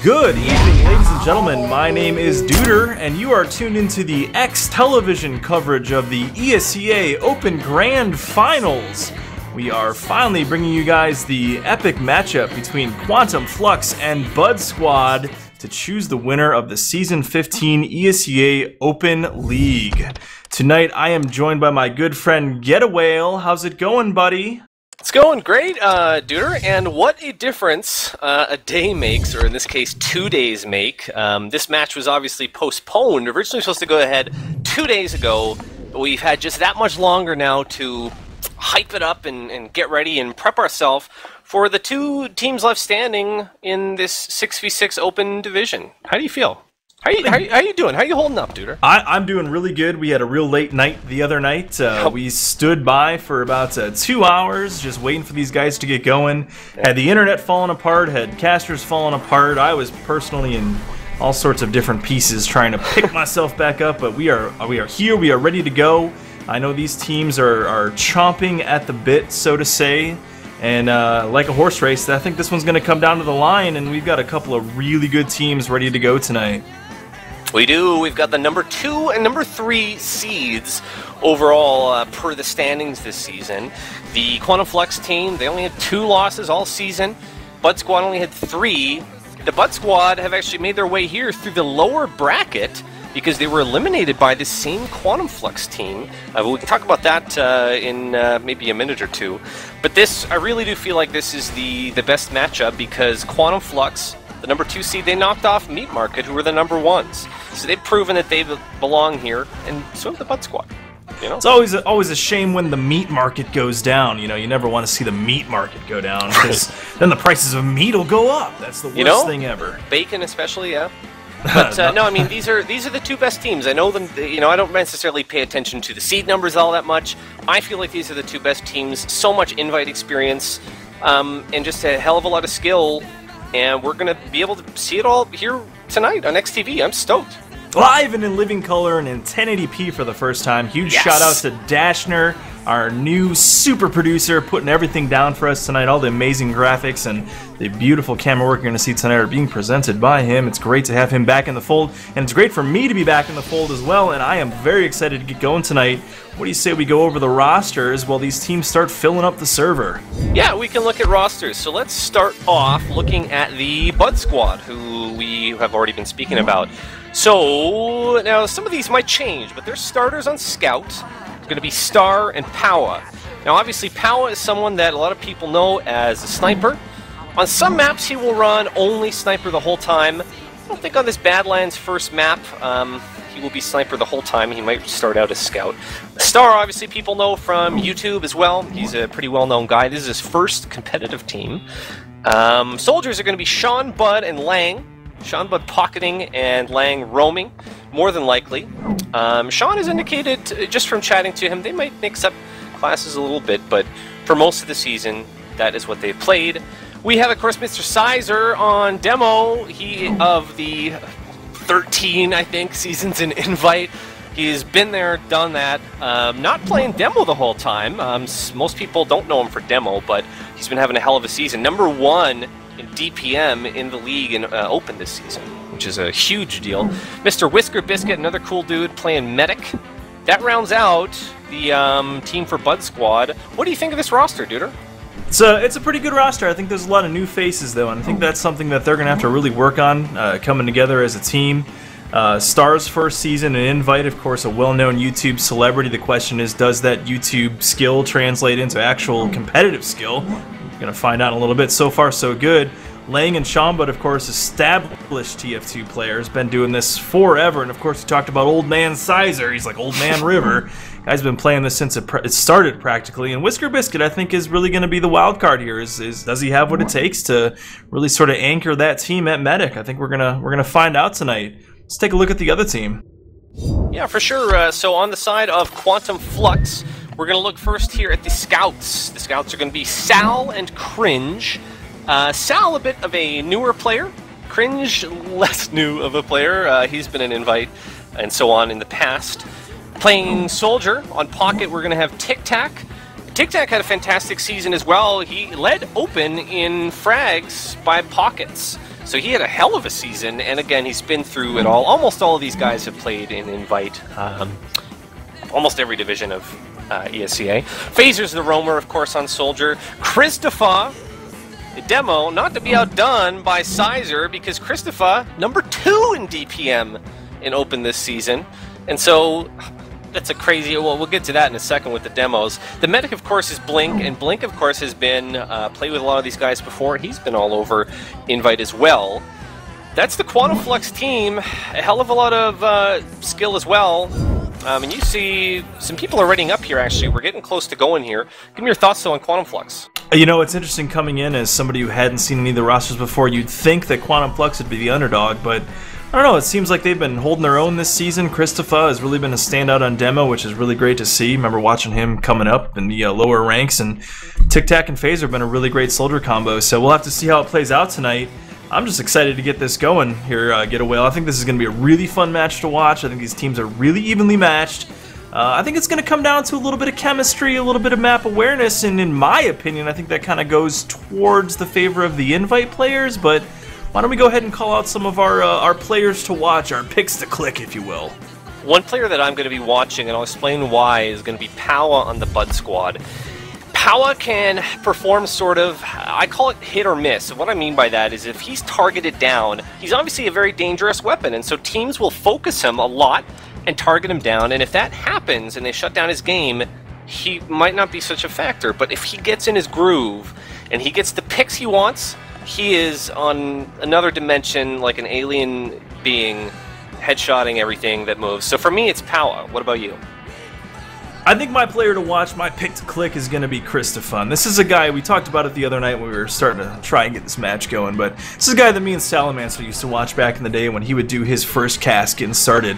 Good evening, ladies and gentlemen. My name is Duder, and you are tuned into the eXtelevision coverage of the ESEA Open Grand Finals. We are finally bringing you guys the epic matchup between Quantum Flux and BudSquad to choose the winner of the Season 15 ESEA Open League. Tonight, I am joined by my good friend Getawhale. How's it going, buddy? It's going great, Duder, and what a difference a day makes, or in this case, 2 days make. This match was obviously postponed, originally supposed to go ahead 2 days ago, but we've had just that much longer now to hype it up and get ready and prep ourselves for the two teams left standing in this 6v6 open division. How do you feel? How you doing? How you holding up, Duder? I'm doing really good. We had a real late night the other night. We stood by for about 2 hours just waiting for these guys to get going. Had the internet falling apart, had casters falling apart. I was personally in all sorts of different pieces trying to pick myself back up, but we are here. We are ready to go. I know these teams are chomping at the bit, so to say. And like a horse race, I think this one's going to come down to the line, and we've got a couple of really good teams ready to go tonight. We do. We've got the number 2 and number 3 seeds overall per the standings this season. The Quantum Flux team, they only had 2 losses all season. BudSquad only had 3. The BudSquad have actually made their way here through the lower bracket because they were eliminated by the same Quantum Flux team. We can talk about that in maybe a minute or two. But this, I really do feel like this is the best matchup because Quantum Flux, the number 2 seed, they knocked off Meat Market, who were the number 1s. So they've proven that they belong here, and so have the BudSquad. You know? It's always a shame when the meat market goes down. You know, you never want to see the meat market go down because then the prices of meat will go up. That's the worst thing ever. Bacon, especially, yeah. But no, I mean these are the 2 best teams. I know them. You know, I don't necessarily pay attention to the seed numbers all that much. I feel like these are the 2 best teams. So much invite experience, and just a hell of a lot of skill. And we're going to be able to see it all here tonight on eXtv. I'm stoked. Live and in living color and in 1080p for the first time. Huge shout out to Dashner, our new super producer, putting everything down for us tonight. All the amazing graphics and the beautiful camera work you're going to see tonight are being presented by him. It's great to have him back in the fold, and it's great for me to be back in the fold as well, and I am very excited to get going tonight. What do you say we go over the rosters while these teams start filling up the server? Yeah, we can look at rosters. So let's start off looking at the BudSquad, who we have already been speaking about. So, now some of these might change, but their starters on Scout are going to be Star and Powa. Now, obviously, Powa is someone that a lot of people know as a sniper. On some maps, he will run only sniper the whole time. I don't think on this Badlands first map, he will be sniper the whole time. He might start out as Scout. Star, obviously, people know from YouTube as well. He's a pretty well-known guy. This is his first competitive team. Soldiers are going to be Sean, Bud, and Lang. Sean Bud pocketing and Lang roaming, more than likely. Sean has indicated, just from chatting to him, they might mix up classes a little bit, but for most of the season, that is what they've played. We have, of course, Mr. Sizer on demo. He, of the 13, I think, seasons in Invite. He's been there, done that. Not playing demo the whole time. Most people don't know him for demo, but he's been having a hell of a season. Number 1 in DPM in the league in Open this season, which is a huge deal. Mr. Whisker Biscuit, another cool dude playing Medic. That rounds out the team for BudSquad. What do you think of this roster, Duder? It's a pretty good roster. I think there's a lot of new faces, though, and I think that's something that they're going to have to really work on, coming together as a team. Star's first season, an Invite, of course, a well-known YouTube celebrity. The question is, does that YouTube skill translate into actual competitive skill? We're going to find out in a little bit. So far, so good. Lang and Sean, but of course, established TF2 players, been doing this forever. And of course, we talked about Old Man Sizer. He's like Old Man River. Guy's been playing this since it started practically. And Whisker Biscuit, I think, is really going to be the wild card here. Does he have what it takes to really sort of anchor that team at Medic? I think we're gonna find out tonight. Let's take a look at the other team. Yeah, for sure. So on the side of Quantum Flux, we're going to look first here at the Scouts. The Scouts are going to be Sal and Cringe. Sal, a bit of a newer player. Cringe, less new of a player. He's been an Invite and so on in the past. Playing Soldier. On Pocket, we're going to have Tic Tac. Tic Tac had a fantastic season as well. He led Open in frags by Pockets. So he had a hell of a season, and again, he's been through it all. Almost all of these guys have played in Invite, almost every division of ESEA. Phaser's the roamer, of course, on Soldier. Christopher, the demo, not to be outdone by Sizer, because Christopher, number 2 in DPM in Open this season. And so that's a crazy, well, we'll get to that in a second with the demos. The medic, of course, is Blink, and Blink, of course, has been, played with a lot of these guys before. He's been all over Invite as well. That's the Quantum Flux team. A hell of a lot of skill as well. And you see some people are rating up here, actually. We're getting close to going here. Give me your thoughts, though, on Quantum Flux. You know, it's interesting coming in as somebody who hadn't seen any of the rosters before. You'd think that Quantum Flux would be the underdog, but I don't know. It seems like they've been holding their own this season. Christopher has really been a standout on demo, which is really great to see. Remember watching him coming up in the lower ranks, and Tic Tac and Phaser have been a really great soldier combo, so we'll have to see how it plays out tonight. I'm just excited to get this going here, Getawhale. I think this is going to be a really fun match to watch. I think these teams are really evenly matched. I think it's going to come down to a little bit of chemistry, a little bit of map awareness, and in my opinion, I think that kind of goes towards the favor of the Invite players, but why don't we go ahead and call out some of our players to watch, our picks to click, if you will. One player that I'm going to be watching, and I'll explain why, is going to be Powa on the BudSquad. Powa can perform sort of, I call it hit or miss. What I mean by that is if he's targeted down, he's obviously a very dangerous weapon, and so teams will focus him a lot and target him down, and if that happens and they shut down his game, he might not be such a factor. But if he gets in his groove and he gets the picks he wants, he is on another dimension, like an alien being, headshotting everything that moves. So for me, it's Powa. What about you? I think my player to watch, my pick to click, is going to be Christopher. This is a guy, we talked about it the other night when we were starting to try and get this match going, but this is a guy that me and Salamancer used to watch back in the day when he would do his first cast getting started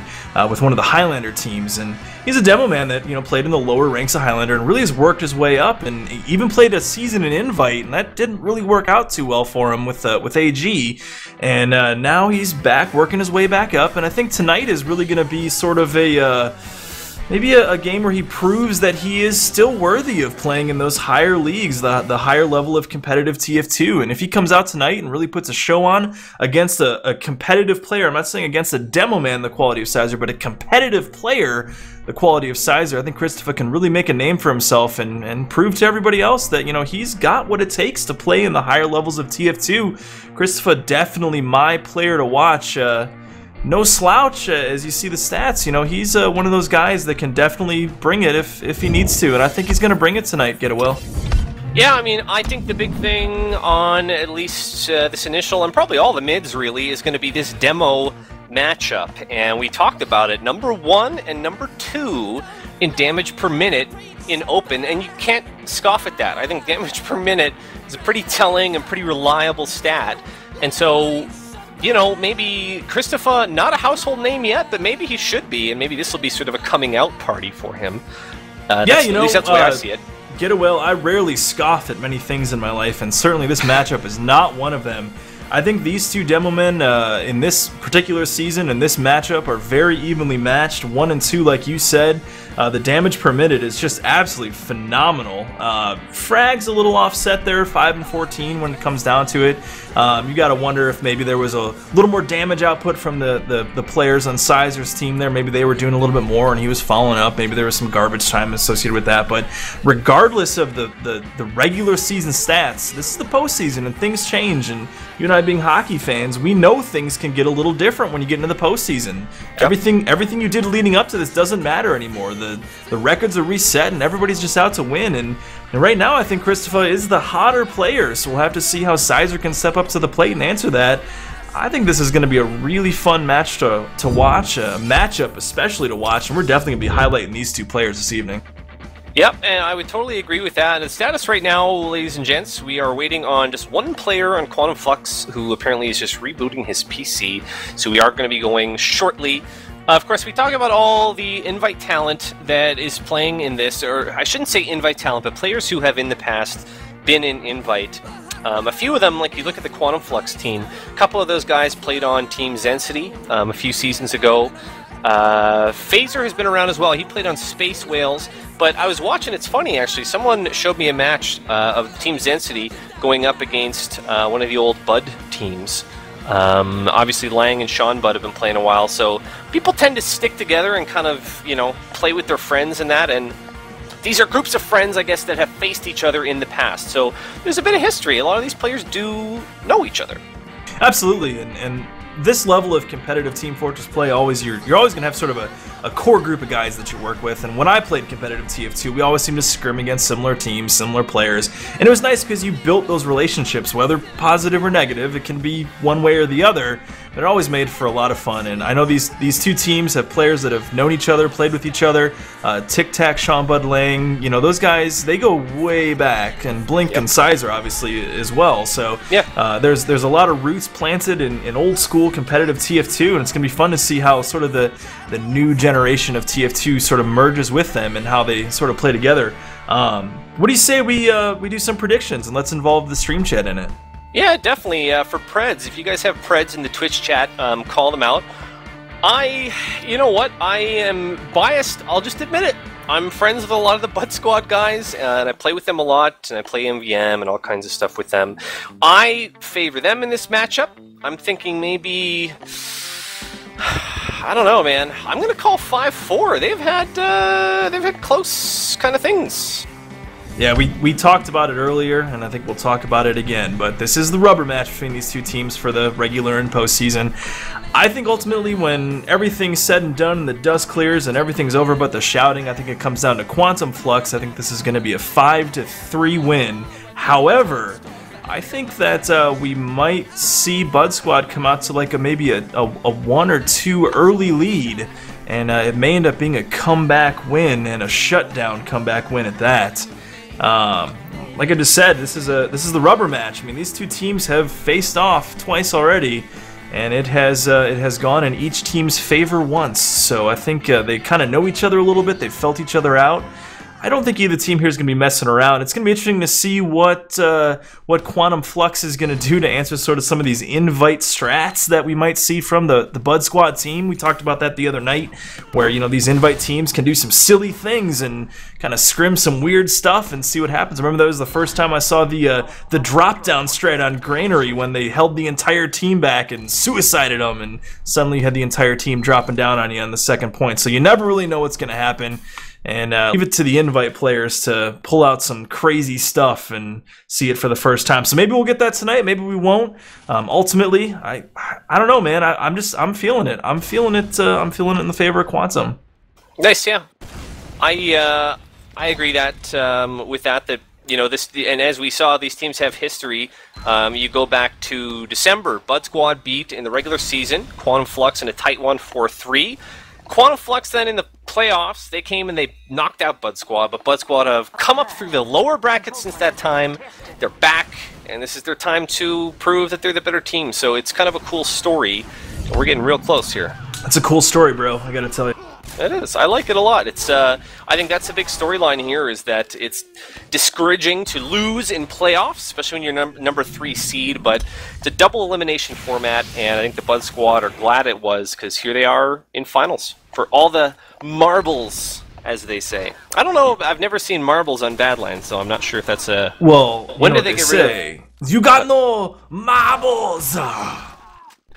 with one of the Highlander teams, and he's a demo man that, you know, played in the lower ranks of Highlander and really has worked his way up, and even played a season in Invite, and that didn't really work out too well for him with AG, and now he's back working his way back up, and I think tonight is really going to be sort of a maybe a game where he proves that he is still worthy of playing in those higher leagues, the higher level of competitive TF2. And if he comes out tonight and really puts a show on against a competitive player, I'm not saying against a demo man the quality of Sizer, but a competitive player the quality of Sizer, I think Christopher can really make a name for himself and prove to everybody else that, you know, he's got what it takes to play in the higher levels of TF2. Christopher, definitely my player to watch. No slouch, as you see the stats. You know, he's one of those guys that can definitely bring it if he needs to, and I think he's going to bring it tonight, Getawhale. Yeah, I mean, I think the big thing on at least this initial, and probably all the mids really, is going to be this demo matchup, and we talked about it. Number 1 and number 2 in damage per minute in Open, and you can't scoff at that. I think damage per minute is a pretty telling and pretty reliable stat, and so, you know, maybe Christopher, not a household name yet, but maybe he should be, and maybe this will be sort of a coming out party for him. Yeah, you know, at least that's the way I see it. Getawhale, I rarely scoff at many things in my life, and certainly this matchup is not one of them. I think these two demo men in this particular season and this matchup are very evenly matched, 1 and 2 like you said. The damage per minute is just absolutely phenomenal. Frag's a little offset there, 5 and 14 when it comes down to it. You got to wonder if maybe there was a little more damage output from the players on Sizer's team there. Maybe they were doing a little bit more and he was following up. Maybe there was some garbage time associated with that. But regardless of the regular season stats, this is the postseason and things change. And you and I being hockey fans, we know things can get a little different when you get into the postseason. Yep. Everything you did leading up to this doesn't matter anymore. The records are reset and everybody's just out to win. And right now I think Christopher is the hotter player, so we'll have to see how Sizer can step up to the plate and answer that. I think this is going to be a really fun match to watch, a matchup especially to watch, and we're definitely going to be highlighting these two players this evening. Yep, and I would totally agree with that. The status right now, ladies and gents, we are waiting on just one player on Quantum Flux who apparently is just rebooting his PC, so we are going to be going shortly. Of course, we talk about all the Invite talent that is playing in this, or I shouldn't say Invite talent, but players who have in the past been in Invite. A few of them, like you look at the Quantum Flux team, a couple of those guys played on Team Zensity a few seasons ago. Phaser has been around as well. He played on Space Whales, but I was watching, it's funny actually, someone showed me a match of Team Zensity going up against one of the old Bud teams. Obviously, Lang and Sean Bud have been playing a while, so people tend to stick together and kind of, you know, play with their friends and that, and these are groups of friends, I guess, that have faced each other in the past. So there's a bit of history. A lot of these players do know each other. Absolutely, and this level of competitive Team Fortress play, you're always going to have sort of a core group of guys that you work with. And when I played competitive TF2, we always seemed to scrim against similar teams, similar players. And it was nice because you built those relationships, whether positive or negative. It can be one way or the other, but it always made for a lot of fun. And I know these two teams have players that have known each other, played with each other. Tic Tac, Sean Bud Lang, you know, those guys, they go way back. And Blink and Sizer, obviously, as well. So there's a lot of roots planted in old school competitive TF2, and it's going to be fun to see how sort of the new generation of TF2 sort of merges with them and how they sort of play together. What do you say we do some predictions and let's involve the stream chat in it? Yeah, definitely. For Preds, if you guys have Preds in the Twitch chat, call them out. You know what? I am biased. I'll just admit it. I'm friends with a lot of the BudSquad guys, and I play with them a lot, and I play MVM and all kinds of stuff with them. I favor them in this matchup. I'm thinking maybe... I don't know, man. I'm going to call 5-4. They've had close kind of things. Yeah, we talked about it earlier, and I think we'll talk about it again, but this is the rubber match between these two teams for the regular and postseason. I think ultimately when everything's said and done and the dust clears and everything's over but the shouting, I think it comes down to Quantum Flux. I think this is going to be a 5-3 win. However, I think that we might see BudSquad come out to like maybe a 1 or 2 early lead, and it may end up being a comeback win and a shutdown comeback win at that. Like I just said, this is the rubber match. I mean, these two teams have faced off twice already, and it has gone in each team's favor once. So I think they kind of know each other a little bit. They've felt each other out. I don't think either team here is going to be messing around. It's going to be interesting to see what Quantum Flux is going to do to answer sort of some of these invite strats that we might see from the BudSquad team. We talked about that the other night, where, you know, these invite teams can do some silly things and kind of scrim some weird stuff and see what happens. I remember that was the first time I saw the drop down strat on Granary when they held the entire team back and suicided them, and suddenly you had the entire team dropping down on you on the second point. So you never really know what's going to happen. And leave it to the invite players to pull out some crazy stuff and see it for the first time. So maybe we'll get that tonight. Maybe we won't. Ultimately, I don't know, man. I'm feeling it. I'm feeling it in the favor of Quantum. Nice, yeah. I agree that with that you know, this, and as we saw, these teams have history. You go back to December. BudSquad beat in the regular season Quantum Flux in a tight 1-4-3. Quantum Flux then in the playoffs, they came and they knocked out BudSquad, but BudSquad have come up through the lower brackets since that time. They're back, and this is their time to prove that they're the better team. So it's kind of a cool story. We're getting real close here. It's a cool story, bro. I gotta tell you. It is. I like it a lot. It's. I think that's a big storyline here, is that it's discouraging to lose in playoffs, especially when you're number 3 seed. But it's a double elimination format, and I think the BudSquad are glad it was, because here they are in finals for all the marbles, as they say. I don't know. I've never seen marbles on Badlands, so I'm not sure if that's a. Well, when did they get rid of? You got no marbles.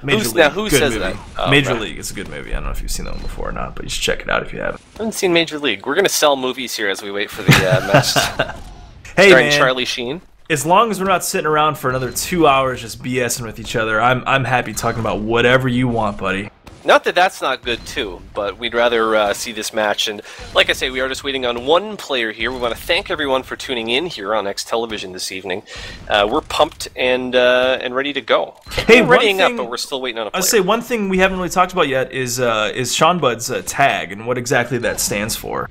Who says movie. that? Oh, Major right. League. It's a good movie. I don't know if you've seen that one before or not, but you should check it out if you haven't. I haven't seen Major League. We're going to sell movies here as we wait for the match. Hey, starring man. Charlie Sheen. As long as we're not sitting around for another 2 hours just BSing with each other, I'm happy talking about whatever you want, buddy. Not that that's not good too, but we'd rather see this match. And like I say, we are just waiting on one player here. We want to thank everyone for tuning in here on eXtelevision this evening. We're pumped and ready to go. Hey, we're readying up, but we're still waiting on a player. I'll say one thing we haven't really talked about yet is Sean Bud's tag and what exactly that stands for.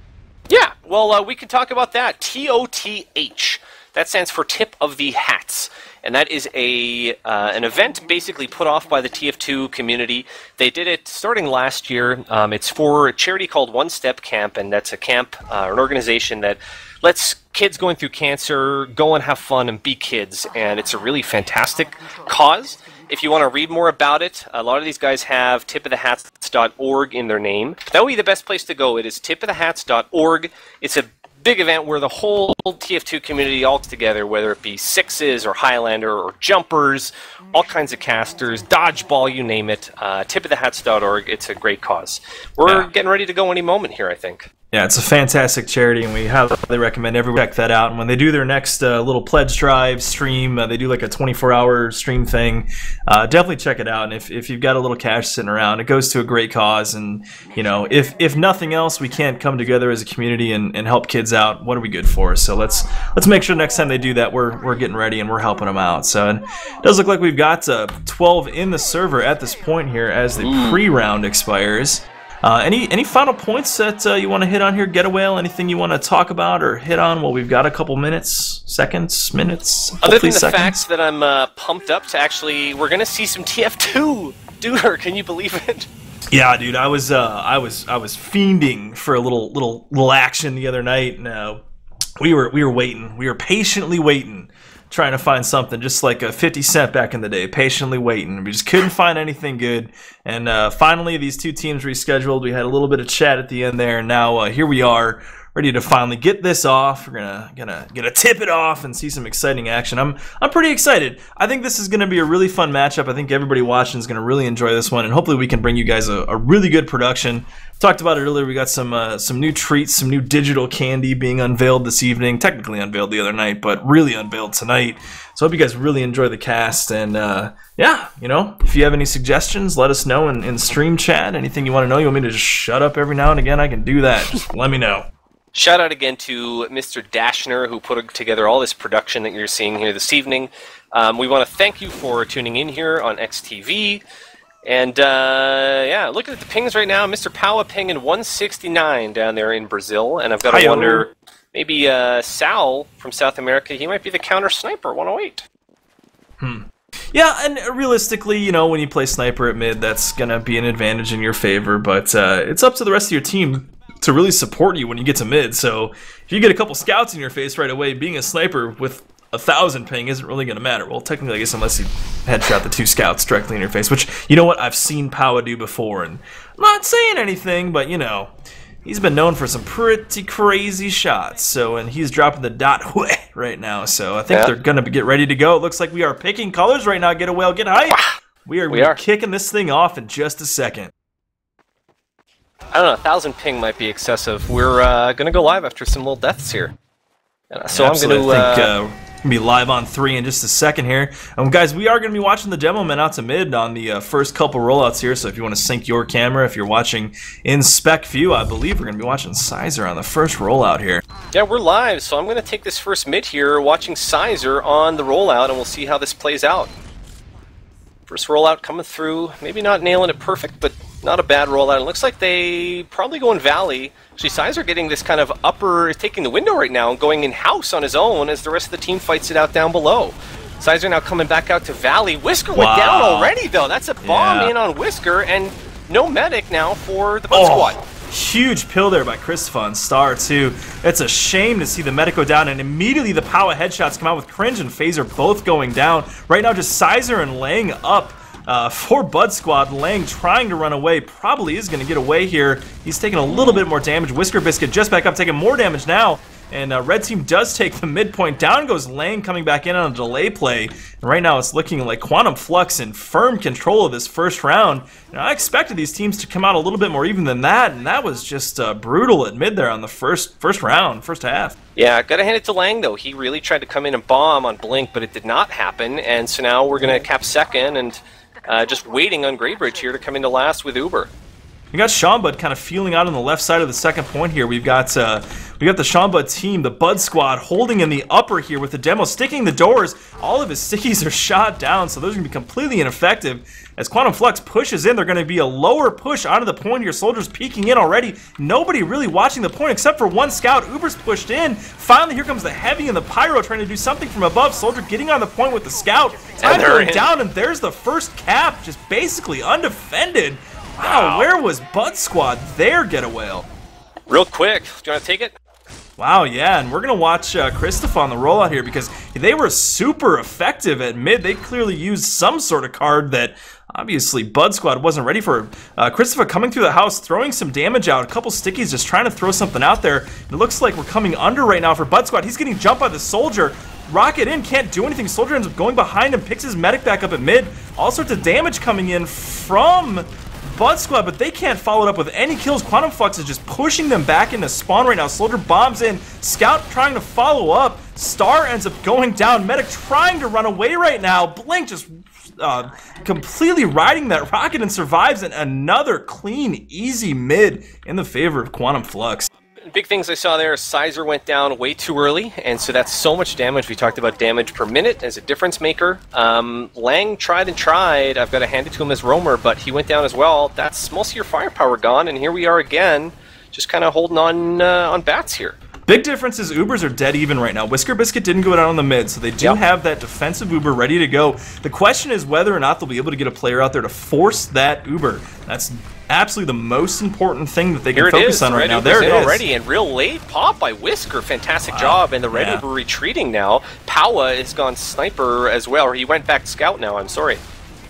Yeah, well, we can talk about that. TOTH. That stands for Tip of the Hats. And that is an event basically put off by the TF2 community. They did it starting last year. It's for a charity called One Step Camp, and that's a camp, an organization that lets kids going through cancer go and have fun and be kids. And it's a really fantastic cause. If you want to read more about it, a lot of these guys have tipofthehats.org in their name. That would be the best place to go. It is tipofthehats.org. It's a big event where the whole TF2 community all together, whether it be sixes or Highlander or jumpers, all kinds of casters, dodgeball, you name it, tipofthehats.org. It's a great cause. We're getting ready to go any moment here, I think. Yeah, it's a fantastic charity, and we highly recommend everyone check that out. And when they do their next little pledge drive stream, they do like a 24-hour stream thing. Definitely check it out. And if you've got a little cash sitting around, it goes to a great cause. And you know, if nothing else, we can't come together as a community and help kids out. What are we good for? So let's make sure next time they do that, we're getting ready and we're helping them out. So and it does look like we've got 12 in the server at this point here as the pre-round expires. Any final points that you want to hit on here, Getawhale? Anything you want to talk about or hit on? Well, we've got a couple minutes, seconds. Other than the fact that I'm pumped up to actually, we're gonna see some TF2. Duder, can you believe it? Yeah, dude, I was fiending for a little action the other night. And, we were waiting. We were patiently waiting, trying to find something, just like a 50 Cent back in the day, patiently waiting. We just couldn't find anything good. And finally, these two teams rescheduled. We had a little bit of chat at the end there, and now here we are, ready to finally get this off. We're gonna tip it off and see some exciting action. I'm pretty excited. I think this is gonna be a really fun matchup. I think everybody watching is gonna really enjoy this one, and hopefully we can bring you guys a really good production. Talked about it earlier. We got some new treats, some new digital candy being unveiled this evening. Technically unveiled the other night, but really unveiled tonight. So I hope you guys really enjoy the cast. And yeah, you know, if you have any suggestions, let us know in stream chat. Anything you want to know, you want me to just shut up every now and again, I can do that. Just let me know. Shout out again to Mr. Dashner, who put together all this production that you're seeing here this evening. We want to thank you for tuning in here on eXtv. And, yeah, looking at the pings right now, Mr. Powa pinging 169 down there in Brazil. And I've got to wonder, maybe Sal from South America, he might be the counter sniper, 108. Yeah, and realistically, you know, when you play sniper at mid, that's going to be an advantage in your favor. But it's up to the rest of your team to really support you when you get to mid. So if you get a couple scouts in your face right away, being a sniper with 1,000 ping isn't really going to matter. Well, technically, I guess unless you headshot the two scouts directly in your face, which, you know what, I've seen Powa do before, and I'm not saying anything, but, you know, he's been known for some pretty crazy shots, so, and he's dropping the dot right now, so I think they're going to get ready to go. It looks like we are picking colors right now. Getawhale, get hype! We are kicking this thing off in just a second. I don't know, 1,000 ping might be excessive. We're going to go live after some little deaths here. So I'm going to... Gonna be live on 3 in just a second here. Guys, we are going to be watching the demo men out to mid on the first couple rollouts here, so if you want to sync your camera, if you're watching in spec view, I believe we're going to be watching Sizer on the first rollout here. Yeah, we're live, so I'm going to take this first mid here, watching Sizer on the rollout, and we'll see how this plays out. First rollout coming through, maybe not nailing it perfect, but not a bad rollout. It looks like they probably go in Valley. Actually, Sizer getting this kind of upper, taking the window right now and going in-house on his own as the rest of the team fights it out down below. Sizer now coming back out to Valley. Whisker went down already, though. That's a bomb in on Whisker, and no medic now for the BudSquad. Huge pill there by Christopher on Star, too. It's a shame to see the medic go down, and immediately the Powa headshots come out with Cringe and Phaser both going down. Right now, just Sizer and Lang up for BudSquad. Lang trying to run away, probably is going to get away here. He's taking a little bit more damage. Whisker Biscuit just back up, taking more damage now. And Red Team does take the midpoint. Down goes Lang coming back in on a delay play. And right now it's looking like Quantum Flux in firm control of this first round. And I expected these teams to come out a little bit more even than that, and that was just brutal at mid there on the first round, first half. Yeah, gotta hand it to Lang though. He really tried to come in and bomb on Blink, but it did not happen. And so now we're gonna cap second and just waiting on Greybridge here to come into last with Uber. We got Shambud kind of feeling out on the left side of the second point here. We've got the Shambud team, the BudSquad, holding in the upper here with the demo, sticking the doors. All of his stickies are shot down, so those are going to be completely ineffective. As Quantum Flux pushes in, they're going to be a lower push onto the point here. Soldiers peeking in already. Nobody really watching the point except for one scout. Uber's pushed in. Finally, here comes the Heavy and the Pyro trying to do something from above. Soldier getting on the point with the scout. Time going down, and there's the first cap, just basically undefended. Wow, where was BudSquad there, Getawhale? Real quick, do you want to take it? Wow, yeah, and we're going to watch Christopher on the rollout here because they were super effective at mid. They clearly used some sort of card that Obviously, BudSquad wasn't ready for it. Christopher coming through the house, throwing some damage out. A couple stickies just trying to throw something out there. It looks like we're coming under right now for BudSquad. He's getting jumped by the soldier. Rocket in, can't do anything. Soldier ends up going behind him, picks his medic back up at mid. All sorts of damage coming in from BudSquad, but they can't follow it up with any kills. Quantum Flux is just pushing them back into spawn right now. Soldier bombs in. Scout trying to follow up. Star ends up going down. Medic trying to run away right now. Blink just completely riding that rocket and survives, and another clean, easy mid in the favor of Quantum Flux. Big things I saw there, Sizer went down way too early, and so that's so much damage. We talked about damage per minute as a difference maker. Lang tried and tried. I've got to hand it to him as roamer, but he went down as well. That's most of your firepower gone, and here we are again, just kind of holding on bats here. Big difference is Ubers are dead even right now. Whisker Biscuit didn't go down on the mid, so they do have that defensive Uber ready to go. The question is whether or not they'll be able to get a player out there to force that Uber. That's absolutely the most important thing that they can focus on right now. There it is. Already, and real late pop by Whisker. Fantastic job, and the Red Uber retreating now. Powa has gone sniper as well, or he went back scout now, I'm sorry.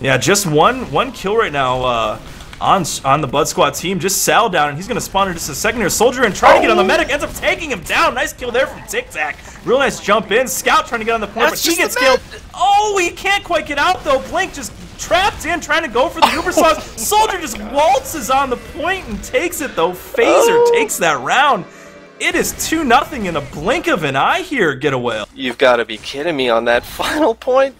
Yeah, just one kill right now on the BudSquad team. Just Sal down, and he's going to spawn in just a second here. Soldier in, trying to get on the medic, ends up taking him down. Nice kill there from Tic Tac. Real nice jump in. Scout trying to get on the point, but he gets killed. Oh, he can't quite get out, though. Blink just trapped in, trying to go for the Uber sauce. Soldier just waltzes on the point and takes it, though. Phaser takes that round. It is 2-0 in a blink of an eye here, Getawhale. You've got to be kidding me on that final point.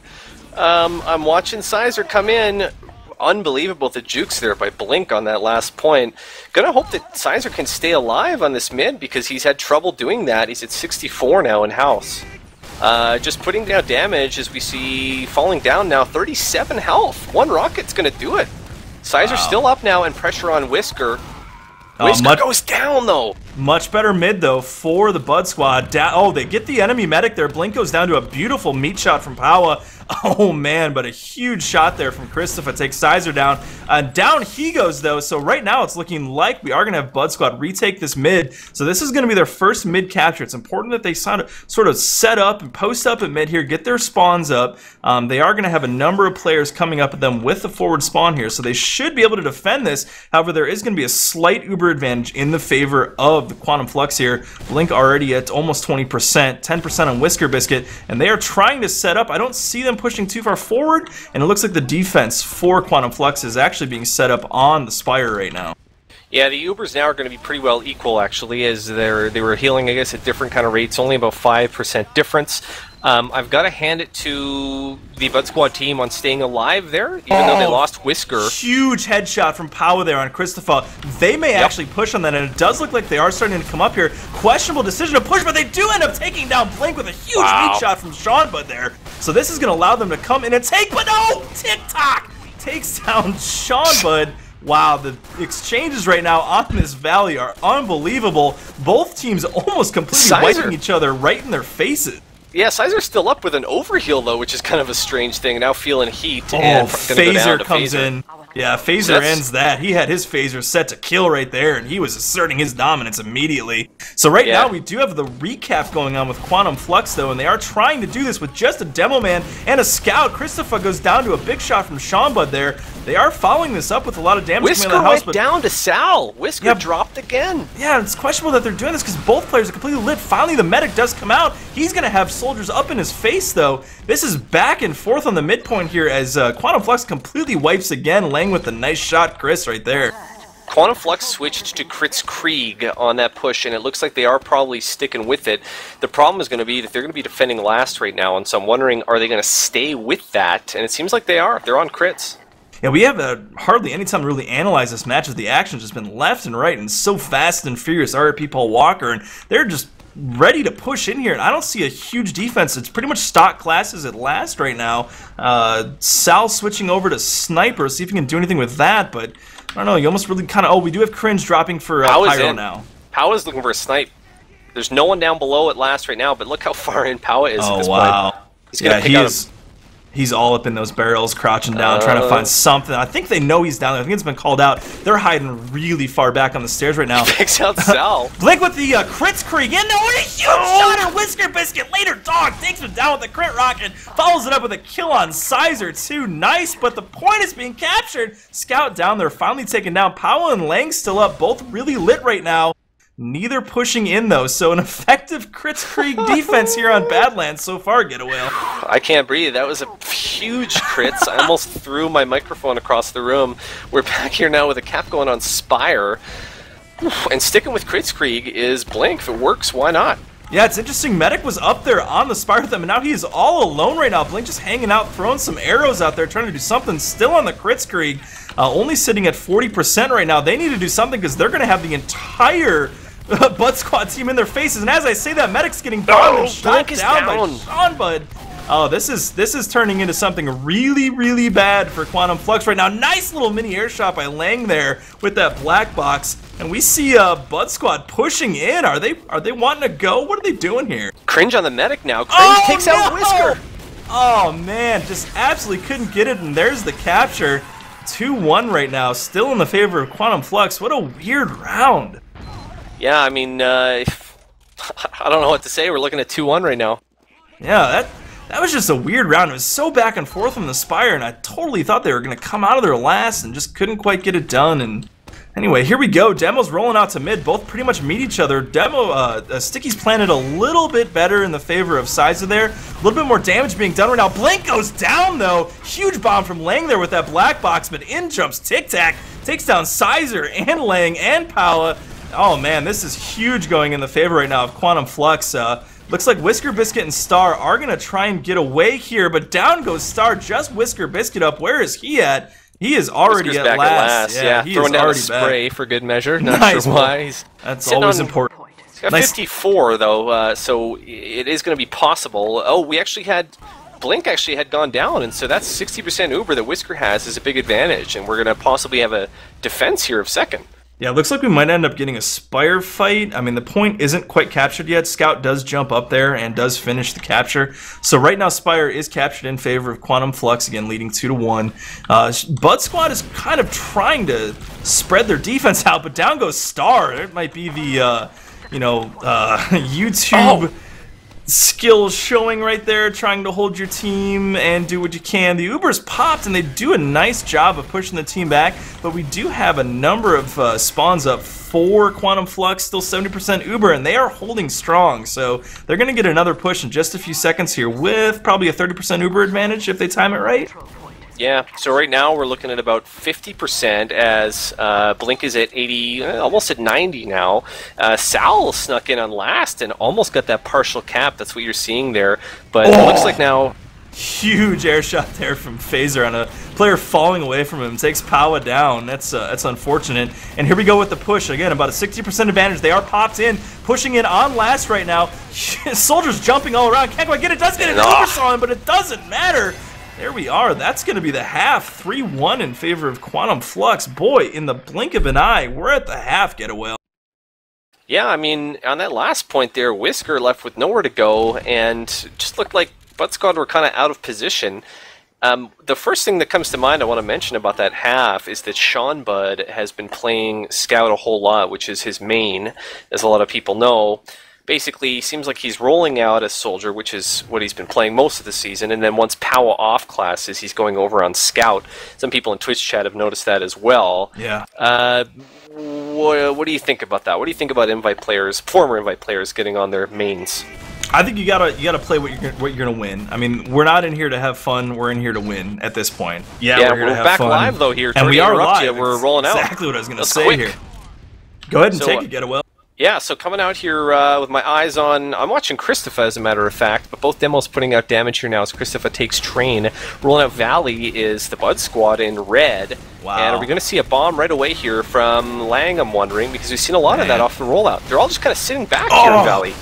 I'm watching Sizer come in. Unbelievable, the jukes there by Blink on that last point. Gonna hope that Sizer can stay alive on this mid, because he's had trouble doing that. He's at 64 now in house. Just putting down damage as we see falling down now, 37 health. One rocket's gonna do it. Sizer's still up now, and pressure on Whisker. Whisker goes down though. Much better mid though for the BudSquad. Oh, they get the enemy medic there. Blink goes down to a beautiful meat shot from Powa. Oh man, but a huge shot there from Christopher takes Sizer down. Down he goes though, so right now it's looking like we are going to have BudSquad retake this mid. So this is going to be their first mid capture. It's important that they sort of set up and post up at mid here, get their spawns up. They are going to have a number of players coming up at them with the forward spawn here, so they should be able to defend this. However, there is going to be a slight Uber advantage in the favor of the Quantum Flux here. Blink already at almost 20%, 10% on Whisker Biscuit, and they are trying to set up. I don't see them pushing too far forward, and it looks like the defense for Quantum Flux is actually being set up on the Spire right now. Yeah, the Ubers now are going to be pretty well equal, actually, as they were healing, I guess, at different kind of rates, only about 5% difference. I've got to hand it to the BudSquad team on staying alive there, even though they lost Whisker. Huge headshot from Powa there on Christopher. They may actually push on that, and it does look like they are starting to come up here. Questionable decision to push, but they do end up taking down Blink with a huge lead shot from Sean Bud there. So this is going to allow them to come in and take, but no! TikTok takes down Sean Bud. Wow, the exchanges right now on this valley are unbelievable. Both teams almost completely wiping each other right in their faces. Yeah, Sizer's still up with an overheal, though, which is kind of a strange thing. Now feeling heat. And Phaser comes in. Yeah, Phaser ends that. He had his Phaser set to kill right there, and he was asserting his dominance immediately. So right now, we do have the recap going on with Quantum Flux, though, and they are trying to do this with just a Demo Man and a Scout. Christopher goes down to a big shot from Sean Bud there. They are following this up with a lot of damage coming out of the house. Went down to Sal. Whisker dropped again. Yeah, it's questionable that they're doing this because both players are completely lit. Finally, the medic does come out. He's going to have soldiers up in his face, though. This is back and forth on the midpoint here as Quantum Flux completely wipes again, laying with a nice shot, Chris, right there. Quantum Flux switched to Kritz Krieg on that push, and it looks like they are probably sticking with it. The problem is going to be that they're going to be defending last right now, and so I'm wondering, are they going to stay with that? And it seems like they are. They're on crits. Yeah, we have hardly any time to really analyze this match as the action's just been left and right and so fast and furious. RP Paul Walker, and they're just ready to push in here, and I don't see a huge defense. It's pretty much stock classes at last right now. Sal switching over to Sniper, see if he can do anything with that, but I don't know, you almost really kind of... Oh, we do have Cringe dropping for Pyro now. Powa's looking for a snipe. There's no one down below at last right now, but look how far in Powa is at this point. He's gonna pick out He's all up in those barrels, crouching down, trying to find something. I think they know he's down there. I think it's been called out. They're hiding really far back on the stairs right now. Picks out Sal. Blink with the Kritz Krieg in there with a huge shot on Whisker Biscuit. Later, dog. Dog takes him down with a crit rocket, follows it up with a kill on Sizer too. Nice, but the point is being captured. Scout down there, finally taken down. Powell and Lang still up, both really lit right now. Neither pushing in though, so an effective Kritzkrieg defense here on Badlands so far, Getawhale. I can't breathe. That was a huge crits. I almost threw my microphone across the room. We're back here now with a cap going on Spire. And sticking with Kritzkrieg is Blink. If it works, why not? Yeah, it's interesting. Medic was up there on the Spire with them, and now he is all alone right now. Blink just hanging out, throwing some arrows out there, trying to do something. Still on the Kritzkrieg, only sitting at 40% right now. They need to do something because they're going to have the entire BudSquad team in their faces. And as I say that, Medic's getting bombed and shot down by Sean Bud. Oh, this is turning into something really, really bad for Quantum Flux right now. Nice little mini air shot by Lang there with that black box. And we see BudSquad pushing in. Are they wanting to go? What are they doing here? Cringe on the Medic now. Cringe takes out Whisker. Oh man, just absolutely couldn't get it. And there's the capture. 2-1 right now, still in the favor of Quantum Flux. What a weird round. Yeah, I mean, I don't know what to say. We're looking at 2-1 right now. Yeah, that was just a weird round. It was so back and forth from the Spire, and I totally thought they were going to come out of their last and just couldn't quite get it done. And anyway, here we go. Demo's rolling out to mid. Both pretty much meet each other. Sticky's planted a little bit better in the favor of Sizer there. A little bit more damage being done right now. Blink goes down, though. Huge bomb from Lang there with that black box, but in jumps Tic Tac. Takes down Sizer and Lang and Paula. Oh, man, this is huge going in the favor right now of Quantum Flux. Looks like Whisker Biscuit and Star are going to try and get away here, but down goes Star, just Whisker Biscuit up. Where is he at? He is already at last. Yeah, he throwing down a spray back for good measure. Not sure why. That's always important. He's got 54, though, so it is going to be possible. Oh, we actually had... Blink actually had gone down, and so that's 60% Uber that Whisker has is a big advantage, and we're going to possibly have a defense here of second. Yeah, it looks like we might end up getting a Spire fight. I mean, the point isn't quite captured yet. Scout does jump up there and does finish the capture. So right now, Spire is captured in favor of Quantum Flux, again, leading 2-1. BudSquad is kind of trying to spread their defense out, but down goes Star. It might be the, YouTube... skills showing right there, trying to hold your team and do what you can. The Ubers popped and they do a nice job of pushing the team back, but we do have a number of spawns up for Quantum Flux, still 70% Uber, and they are holding strong, so they're going to get another push in just a few seconds here with probably a 30% Uber advantage if they time it right. Yeah, so right now we're looking at about 50% as Blink is at 80, almost at 90 now. Sal snuck in on last and almost got that partial cap. That's what you're seeing there. But it looks like now... Huge air shot there from Phaser on a player falling away from him. Takes Powa down. That's unfortunate. And here we go with the push. Again, about a 60% advantage. They are popped in, pushing in on last right now. Soldiers jumping all around. Can't quite get it. Does get an oversaw, but it doesn't matter. There we are. That's going to be the half. 3-1 in favor of Quantum Flux. Boy, in the blink of an eye, we're at the half, Getawhale. Yeah, I mean, on that last point there, Whisker left with nowhere to go and just looked like BudSquad were kind of out of position. The first thing that comes to mind I want to mention about that half is that Sean Bud has been playing Scout a whole lot, which is his main, as a lot of people know. Basically, seems like he's rolling out as Soldier, which is what he's been playing most of the season, and then once Powa off classes, he's going over on Scout. Some people in Twitch chat have noticed that as well. Yeah. What do you think about that? What do you think about invite players, former invite players, getting on their mains? I think you gotta play what you're gonna win. I mean, we're not in here to have fun. We're in here to win at this point. Yeah, we're here to have back fun. live though here, and we are live. We're rolling out. Exactly what I was gonna say here. Go ahead and take it, Getawhale. Yeah, so coming out here with my eyes on... I'm watching Christopher, as a matter of fact, but both demos putting out damage here now as Christopher takes train. Rolling out Valley is the BudSquad in red. Wow. And are we going to see a bomb right away here from Lang, I'm wondering, because we've seen a lot of that off the rollout. They're all just kind of sitting back here in Valley.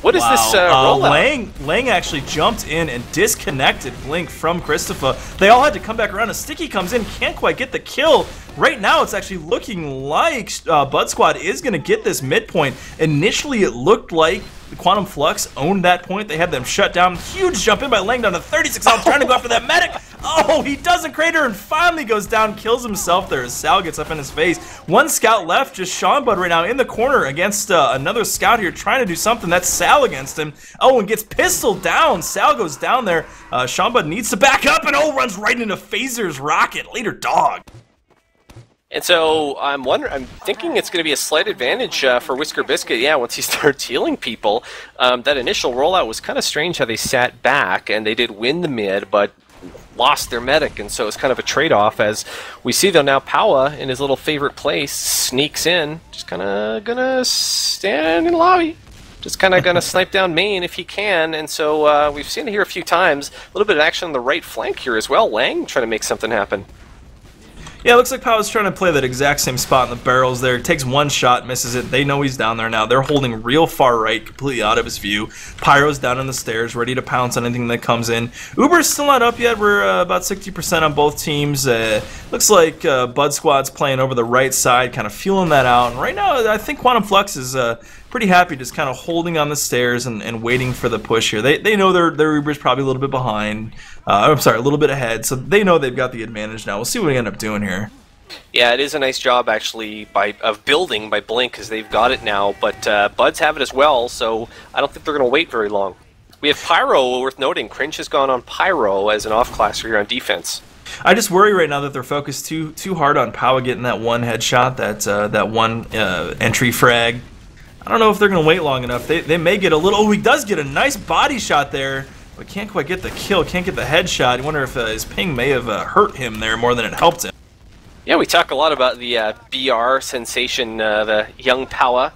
What is this rollout? Lang actually jumped in and disconnected Blink from Christopher. They all had to come back around. A Sticky comes in, can't quite get the kill. Right now, it's actually looking like BudSquad is going to get this midpoint. Initially, it looked like Quantum Flux owned that point. They had them shut down. Huge jump in by Lang down to 36 health, trying to go after that medic. Oh, he doesn't crater and finally goes down, kills himself there as Sal gets up in his face. One scout left, just Sean Bud right now in the corner against another scout here trying to do something. That's Sal against him. Oh, and gets pistoled down. Sal goes down there. Sean Bud needs to back up and runs right into Phaser's rocket. Later, dog. And so I'm thinking it's going to be a slight advantage for Whisker Biscuit. Yeah, once he starts healing people, that initial rollout was kind of strange how they sat back, and they did win the mid, but lost their medic, and so it's kind of a trade-off. As we see though now, Powa in his little favorite place sneaks in, just kind of gonna stand in the lobby, just kind of gonna snipe down main if he can. And so we've seen it here a few times. A little bit of action on the right flank here as well. Lang trying to make something happen. Yeah, it looks like Powa's trying to play that exact same spot in the barrels there. Takes one shot, misses it. They know he's down there now. They're holding real far right, completely out of his view. Pyro's down in the stairs, ready to pounce on anything that comes in. Uber's still not up yet. We're about 60% on both teams. Looks like BudSquad's playing over the right side, kind of feeling that out. And right now, I think Quantum Flux is pretty happy just kind of holding on the stairs and waiting for the push here. They know their Uber's probably a little bit behind. I'm sorry, a little bit ahead, so they know they've got the advantage now. We'll see what we end up doing here. Yeah, it is a nice job actually of building by Blink, because they've got it now, but Buds have it as well, so I don't think they're going to wait very long. We have Pyro, worth noting. Cringe has gone on Pyro as an off-classer here on defense. I just worry right now that they're focused too hard on Powa getting that one headshot, that one entry frag. I don't know if they're going to wait long enough. They may get a little... Oh, he does get a nice body shot there, but can't quite get the kill, can't get the headshot. I wonder if his ping may have hurt him there more than it helped him. Yeah, we talk a lot about the BR sensation, the young Powa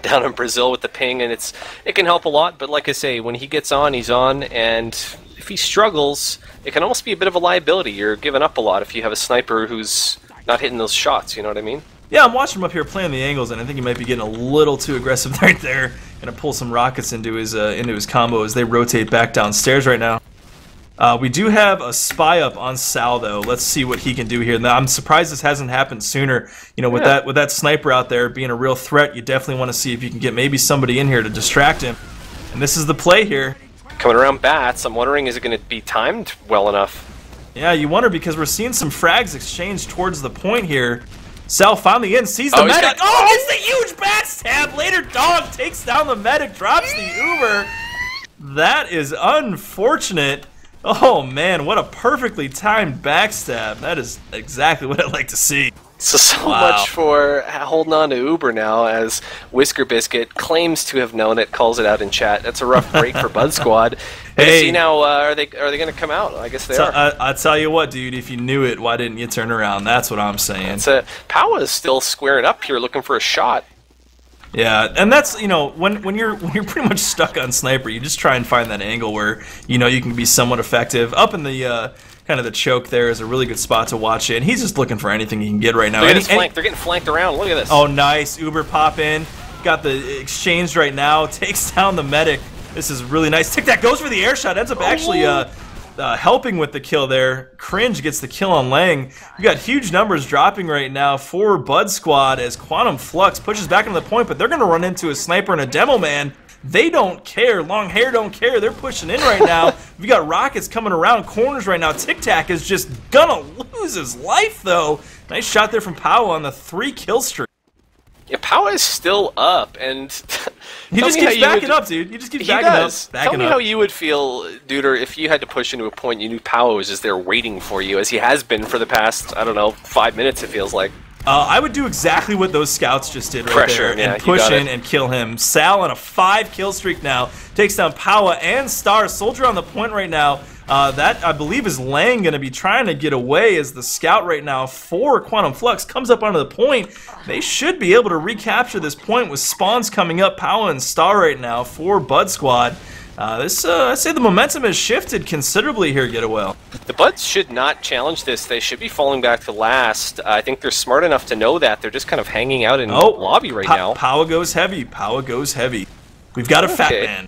down in Brazil with the ping, and it can help a lot, but like I say, when he gets on, he's on, and if he struggles, it can almost be a bit of a liability. You're giving up a lot if you have a sniper who's not hitting those shots, you know what I mean? Yeah, I'm watching him up here playing the angles, and I think he might be getting a little too aggressive right there. Gonna pull some rockets into his combo as they rotate back downstairs right now. We do have a spy up on Sal though. Let's see what he can do here. Now, I'm surprised this hasn't happened sooner. You know, with that sniper out there being a real threat, you definitely want to see if you can get maybe somebody in here to distract him. And this is the play here. Coming around bats, I'm wondering, is it going to be timed well enough? Yeah, you wonder, because we're seeing some frags exchanged towards the point here. Sal finally in, sees the medic. Gets the huge backstab. Later, dog takes down the medic, drops the Uber. That is unfortunate. Oh man, what a perfectly timed backstab. That is exactly what I'd like to see. So much for holding on to Uber now, as Whisker Biscuit claims to have known it, calls it out in chat. That's a rough break for BudSquad. Hey, see now, are they going to come out? I guess they are. I'll tell you what, dude. If you knew it, why didn't you turn around? That's what I'm saying. Powa is still squaring up here, looking for a shot. Yeah, and that's, you know, when you're pretty much stuck on sniper, you just try and find that angle where you know you can be somewhat effective. Up in the kind of the choke there is a really good spot to watch it, and he's just looking for anything he can get right now. They're getting flanked around. Look at this. Oh, nice. Uber pop in. Got the exchange right now. Takes down the medic. This is really nice. Tic Tac goes for the air shot. Ends up actually helping with the kill there. Cringe gets the kill on Lang. We got huge numbers dropping right now for BudSquad as Quantum Flux pushes back into the point, but they're going to run into a sniper and a demo man. They don't care. Long hair don't care. They're pushing in right now. We got rockets coming around corners right now. Tic Tac is just gonna lose his life though. Nice shot there from Powa on the 3-kill streak. Yeah, Powa is still up, and he just keeps backing up, dude. He just keeps backing up. Tell me how you would feel, Duder, if you had to push into a point you knew Powa was just there waiting for you, as he has been for the past, I don't know, 5 minutes, it feels like. I would do exactly what those scouts just did right there, and push in and kill him. Sal on a 5-kill streak now takes down Powa and Star. Soldier on the point right now. That, I believe, is Lang going to be trying to get away as the scout right now for Quantum Flux comes up onto the point. They should be able to recapture this point with spawns coming up. Powa and Star right now for BudSquad. I'd say the momentum has shifted considerably here, Getawhale. The Buds should not challenge this. They should be falling back to last. I think they're smart enough to know that. They're just kind of hanging out in the lobby right now. Powa goes heavy. Powa goes heavy. We've got a fat man.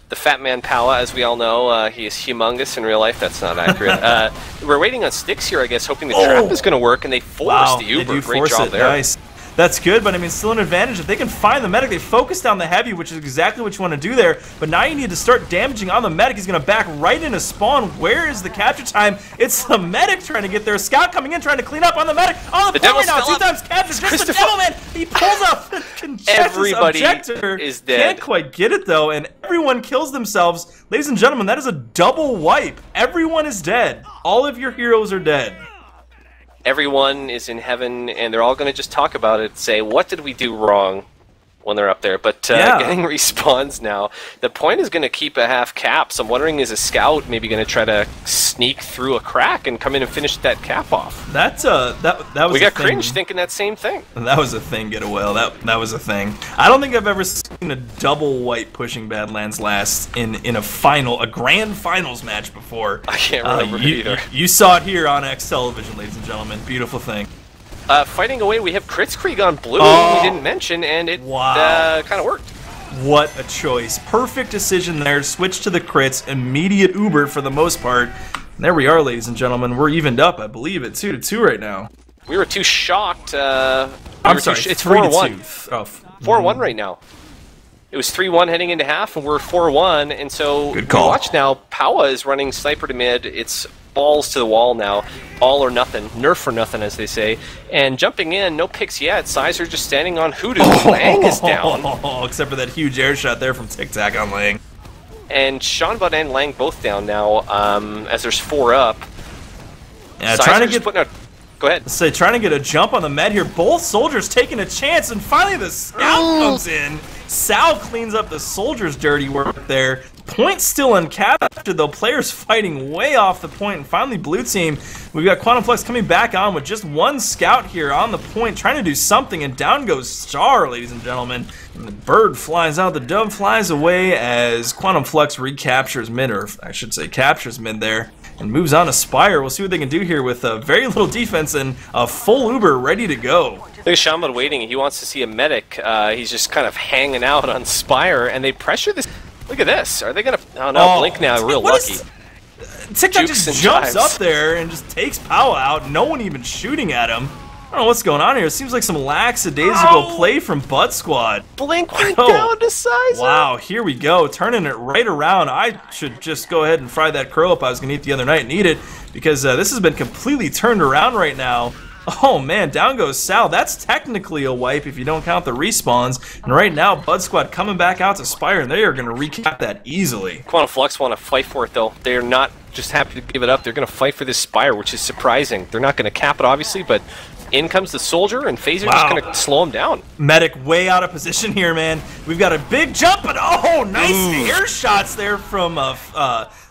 The fat man Powa, as we all know, he is humongous in real life. That's not accurate. We're waiting on sticks here, I guess, hoping the trap is going to work, and they force the Uber. Great job there. Nice. That's good, but I mean, still an advantage. If they can find the medic, they focus down the heavy, which is exactly what you want to do there. But now you need to start damaging on the medic. He's going to back right into spawn. Where is the capture time? It's the medic trying to get there. Scout coming in, trying to clean up on the medic. Oh, the point now, 2 times capture. Just the devil, man. He pulls up and congests his objector. Is dead. Can't quite get it, though, and everyone kills themselves. Ladies and gentlemen, that is a double wipe. Everyone is dead. All of your heroes are dead. Everyone is in heaven, and they're all going to just talk about it, say, what did we do wrong when they're up there? But getting respawns now. The point is going to keep a half cap, so I'm wondering, is a scout maybe going to try to sneak through a crack and come in and finish that cap off? That was we got cringe thinking that same thing. That was a thing, Getawhale. That was a thing. I don't think I've ever seen a double wipe pushing Badlands last in a grand finals match before. I can't remember either. You saw it here on eXtelevision, ladies and gentlemen. Beautiful thing. Fighting away, we have Kritzkrieg on blue, we didn't mention, and it kind of worked. What a choice. Perfect decision there. Switch to the crits. Immediate Uber for the most part. And there we are, ladies and gentlemen. We're evened up, I believe, at 2-2 right now. We were too shocked. I'm sorry, it's 4-1. Oh, 4-1 right now. It was 3-1 heading into half, and we're 4-1, and so good call. Watch now, Powa is running sniper to mid. It's balls to the wall now. All or nothing. Nerf for nothing, as they say. And jumping in, no picks yet. Sizer just standing on Hoodoo. Lang is down. Except for that huge air shot there from Tic Tac on Lang. And Seanbud and Lang both down now, as there's 4 up. Yeah, Sizer's trying to get... putting out... Go ahead. Say, trying to get a jump on the med here. Both soldiers taking a chance, and finally the scout comes in. Sal cleans up the soldiers' dirty work there. Point still uncaptured, though. Players fighting way off the point. And finally, blue team, we've got Quantum Flux coming back on with just one scout here on the point, trying to do something, and down goes Star, ladies and gentlemen. And the bird flies out, the dove flies away as Quantum Flux recaptures mid, or I should say captures mid there, and moves on to Spire. We'll see what they can do here with very little defense and a full Uber ready to go. Look at Shambad waiting. He wants to see a medic. He's just kind of hanging out on Spire, and they pressure this. Look at this. Are they going to... Oh, no. Blink now. Real lucky. Tic Tac just jumps up there and just takes Pow out. No one even shooting at him. I don't know what's going on here. It seems like some lackadaisical play from BudSquad. Blink went down to Sizer. Wow, here we go. Turning it right around. I should just go ahead and fry that crow up I was going to eat the other night and eat it, because this has been completely turned around right now. Oh man, down goes Sal. That's technically a wipe if you don't count the respawns. And right now, BudSquad coming back out to Spire, and they are going to recap that easily. Quantum Flux want to fight for it, though. They're not just happy to give it up. They're going to fight for this Spire, which is surprising. They're not going to cap it, obviously, but in comes the soldier, and Phaser just going to slow him down. Medic way out of position here, man. We've got a big jump, and oh, nice air shots there from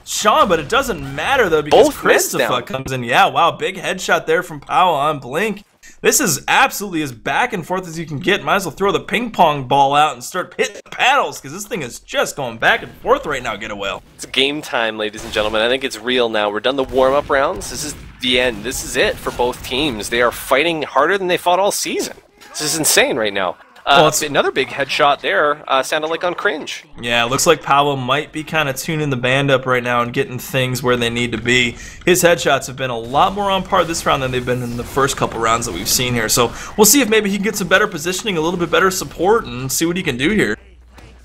Sean, but it doesn't matter, though, because Christopher comes in. Yeah, wow, big headshot there from Powell on Blink. This is absolutely as back and forth as you can get. Might as well throw the ping pong ball out and start hitting the paddles, because this thing is just going back and forth right now, Getawhale. It's game time, ladies and gentlemen. I think it's real now. We're done the warm-up rounds. This is the end. This is it for both teams. They are fighting harder than they fought all season. This is insane right now. Another big headshot there, sounded like on cringe. Yeah, it looks like Powell might be kind of tuning the band up right now and getting things where they need to be. His headshots have been a lot more on par this round than they've been in the first couple rounds that we've seen here. So we'll see if maybe he can get some better positioning, a little bit better support, and see what he can do here.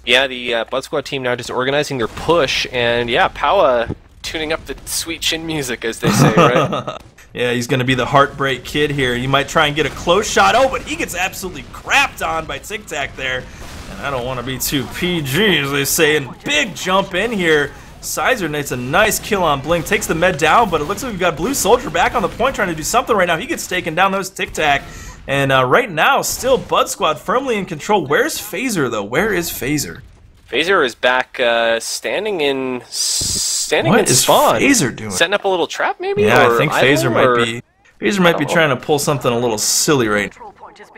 Yeah, the BudSquad team now just organizing their push, and yeah, Powell tuning up the sweet chin music, as they say, right? Yeah, he's going to be the heartbreak kid here. He might try and get a close shot. Oh, but he gets absolutely crapped on by Tic Tac there. And I don't want to be too PG, as they say. And big jump in here. Sizer makes a nice kill on Blink. Takes the med down, but it looks like we've got Blue Soldier back on the point trying to do something right now. He gets taken down. Those Tic Tac. And right now, still BudSquad firmly in control. Where's Phaser, though? Where is Phaser? Phaser is back standing in spawn. What is Phaser doing? Setting up a little trap, maybe? Yeah, I think Phaser might be trying to pull something a little silly right now.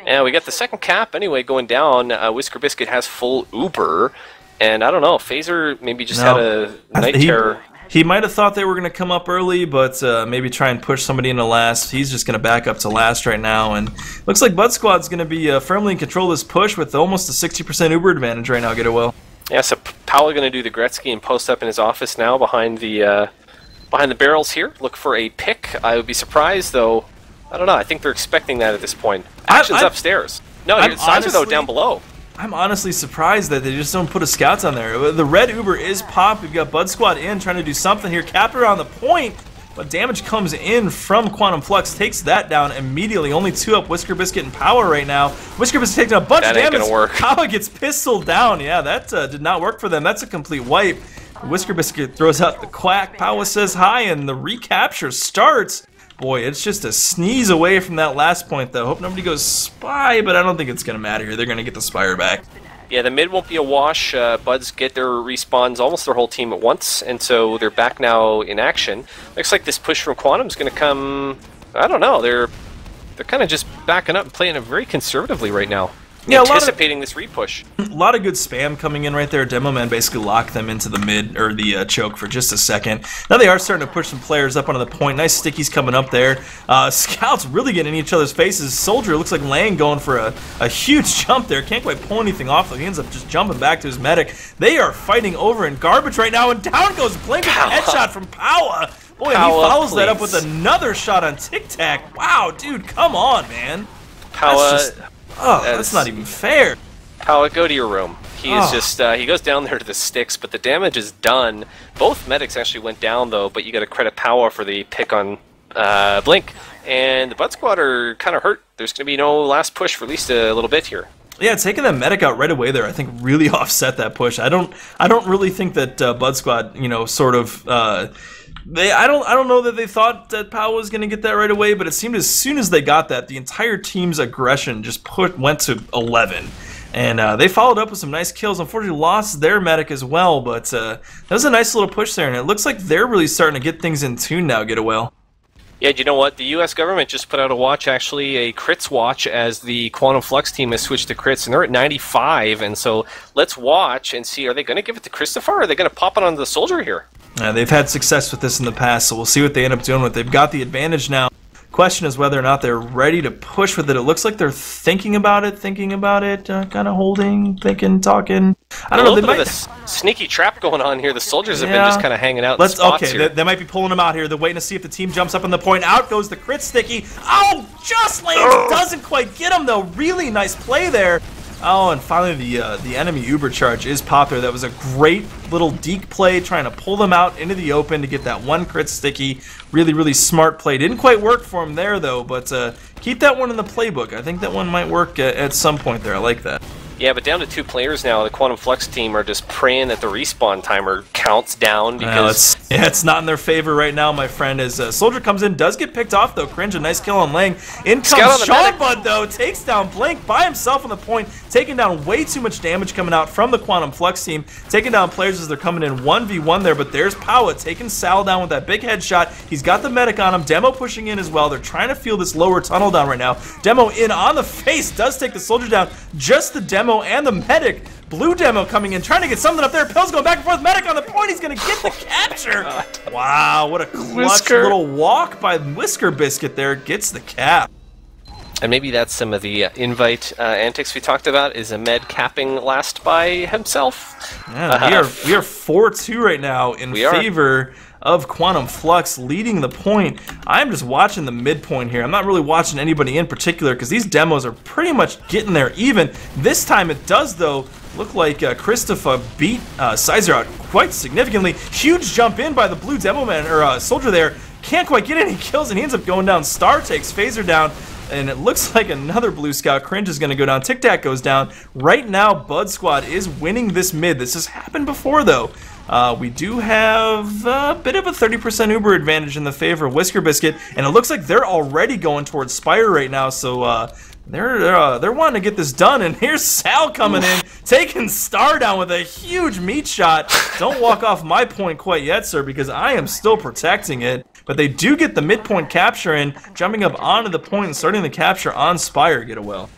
Yeah, we got the second cap anyway going down. Whisker Biscuit has full Uber, and I don't know, Phaser maybe just had a night terror. He might have thought they were going to come up early, but maybe try and push somebody into last. He's just going to back up to last right now, and looks like BudSquad's going to be firmly in control of this push with almost a 60% Uber advantage right now, Getawhale. Yeah, so Powell going to do the Gretzky and post up in his office now behind the barrels here. Look for a pick. I would be surprised, though. I don't know. I think they're expecting that at this point. Action's upstairs. No, your signs are though down below. I'm honestly surprised that they just don't put a scouts on there. The red Uber is popped. We've got BudSquad in trying to do something here. Captor on the point, but damage comes in from Quantum Flux, takes that down immediately. Only 2 up, Whisker Biscuit and Power right now. Whisker Biscuit taking a bunch of damage. That ain't gonna work. Power gets pistoled down. Yeah, that did not work for them. That's a complete wipe. Whisker Biscuit throws out the quack. Power says hi, and the recapture starts. Boy, it's just a sneeze away from that last point, though. Hope nobody goes Spy, but I don't think it's going to matter here. They're going to get the Spire back. Yeah, the mid won't be a wash. Buds get their respawns, almost their whole team at once, and so they're back now in action. Looks like this push from Quantum's going to come... I don't know. They're kind of just backing up and playing it very conservatively right now. Yeah, anticipating this repush. A lot of good spam coming in right there. Demo Man basically locked them into the mid, or the choke for just a second. Now they are starting to push some players up onto the point. Nice stickies coming up there. Scouts really getting in each other's faces. Soldier looks like Lang going for a huge jump there. Can't quite pull anything off, though. He ends up just jumping back to his medic. They are fighting over in garbage right now, and down goes Blink with a headshot from Powa. Boy, and he follows that up with another shot on Tic Tac. Wow, dude, come on, man. Powa... that's not even fair. Powa, go to your room. He is just, he goes down there to the sticks, but the damage is done. Both medics actually went down, though, but you got to credit Powa for the pick on Blink. And the BudSquad are kind of hurt. There's going to be no last push for at least a little bit here. Yeah, taking that medic out right away there, I think, really offset that push. I don't really think that BudSquad, you know, sort of... I don't know that they thought that Powa was going to get that right away, but it seemed as soon as they got that, the entire team's aggression just went to 11. And they followed up with some nice kills. Unfortunately, lost their medic as well, but that was a nice little push there, and it looks like they're really starting to get things in tune now, Getawhale. Yeah, you know what? The U.S. government just put out a watch, actually, a crits watch, as the Quantum Flux team has switched to crits, and they're at 95, and so let's watch and see, are they going to give it to Christopher, or are they going to pop it onto the Soldier here? They've had success with this in the past, so we'll see what they end up doing with it. They've got the advantage now. Question is whether or not they're ready to push with it. It looks like they're thinking about it, kind of holding, thinking, talking. I don't know. They might have a sneaky trap going on here. The Soldiers have been just kind of hanging out in spots here. They might be pulling them out here. They're waiting to see if the team jumps up on the point. Out goes the crit sticky. Oh, just lands. Doesn't quite get him, though. Really nice play there. Oh, and finally the enemy Uber charge is popped there. That was a great little deke play, trying to pull them out into the open to get that one crit sticky. Really, really smart play. Didn't quite work for him there, though, but keep that one in the playbook. I think that one might work at some point there. I like that. Yeah, but down to 2 players now. The Quantum Flux team are just praying that the respawn timer counts down because... it's not in their favor right now, my friend, as Soldier comes in, does get picked off, though. Cringe, a nice kill on Lang. In comes Sean Bud, though, takes down Blink by himself on the point, taking down way too much damage coming out from the Quantum Flux team, taking down players as they're coming in 1v1 there, but there's Powa taking Sal down with that big headshot. He's got the medic on him. Demo pushing in as well. They're trying to feel this lower tunnel down right now. Demo in on the face, does take the Soldier down. Just the Demo and the medic. Blue Demo coming in, trying to get something up there. Pills going back and forth. Medic on the point. He's going to get the capture. Wow, what a clutch little walk by Whisker Biscuit there. Gets the cap. And maybe that's some of the invite antics we talked about, is a med capping last by himself. Yeah, we are 4-2 right now in favor of Quantum Flux, leading the point. I'm just watching the midpoint here. I'm not really watching anybody in particular because these demos are pretty much getting there even. This time it does, though, look like Christopher beat Sizer out quite significantly. Huge jump in by the blue demo man, or Soldier there. Can't quite get any kills, and he ends up going down. Star takes Phaser down, and it looks like another blue scout. Cringe is going to go down. Tic Tac goes down. Right now, BudSquad is winning this mid. This has happened before, though. We do have a bit of a 30% Uber advantage in the favor of Whisker Biscuit, and it looks like they're already going towards Spire right now, so they're wanting to get this done. And here's Sal coming in, taking Star down with a huge meat shot. Don't walk off my point quite yet, sir, because I am still protecting it. But they do get the midpoint capture in, jumping up onto the point and starting the capture on Spire. Getawhale.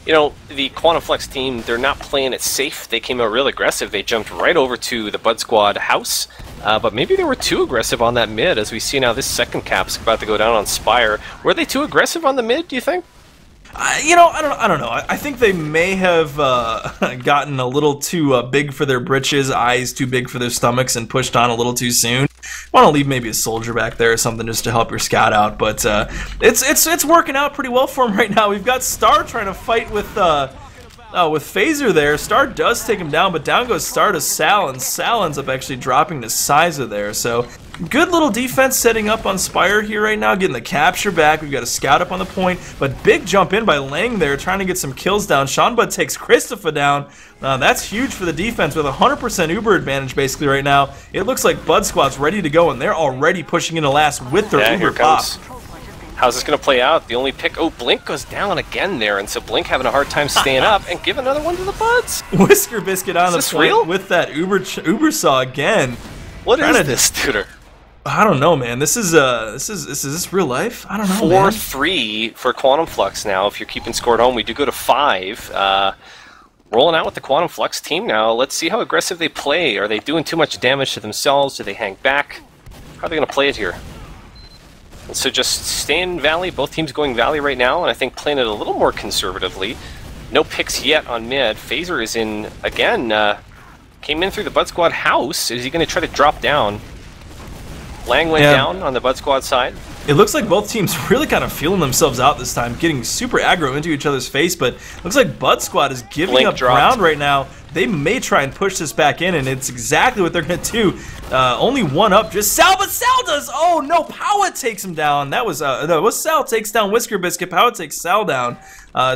You know, the Quantum Flux team, they're not playing it safe. They came out real aggressive. They jumped right over to the BudSquad house, but maybe they were too aggressive on that mid, as we see now this second cap's about to go down on Spire. Were they too aggressive on the mid, do you think? You know, I don't know. I think they may have gotten a little too big for their britches, eyes too big for their stomachs, and pushed on a little too soon. Want to leave maybe a soldier back there or something just to help your scout out. But it's working out pretty well for him right now. We've got Star trying to fight with Phaser there. Star does take him down, but down goes Star to Sal, and Sal ends up actually dropping to Siza there. So good little defense setting up on Spire here right now, getting the capture back. We've got a scout up on the point, but big jump in by Lang there, trying to get some kills down. Sean Bud takes Christopher down. That's huge for the defense with 100% Uber advantage basically right now. It looks like BudSquad's ready to go, and they're already pushing into last with their Uber pop. How's this going to play out? The only pick... Oh, Blink goes down again there, and so Blink having a hard time staying up, and give another one to the Buds. Whisker Biscuit on the point real? with that Uber saw again. What is this, Tutor? I don't know, man. Is this real life? I don't know, 4-3 for Quantum Flux now. If you're keeping score at home, we do go to 5. Rolling out with the Quantum Flux team now. Let's see how aggressive they play. Are they doing too much damage to themselves? Do they hang back? How are they going to play it here? And so just stay in Valley. Both teams going Valley right now, and I think playing it a little more conservatively. No picks yet on mid. Phaser is in again. Came in through the BudSquad house. Is he going to try to drop down? Lang went down on the BudSquad side. It looks like both teams really kind of feeling themselves out this time, getting super aggro into each other's face, but looks like BudSquad is giving up ground right now. They may try and push this back in, and it's exactly what they're going to do. Only one up, just Sal, but Sal does! Oh no, Powa takes him down. That was, Sal takes down Whisker Biscuit, Powa takes Sal down.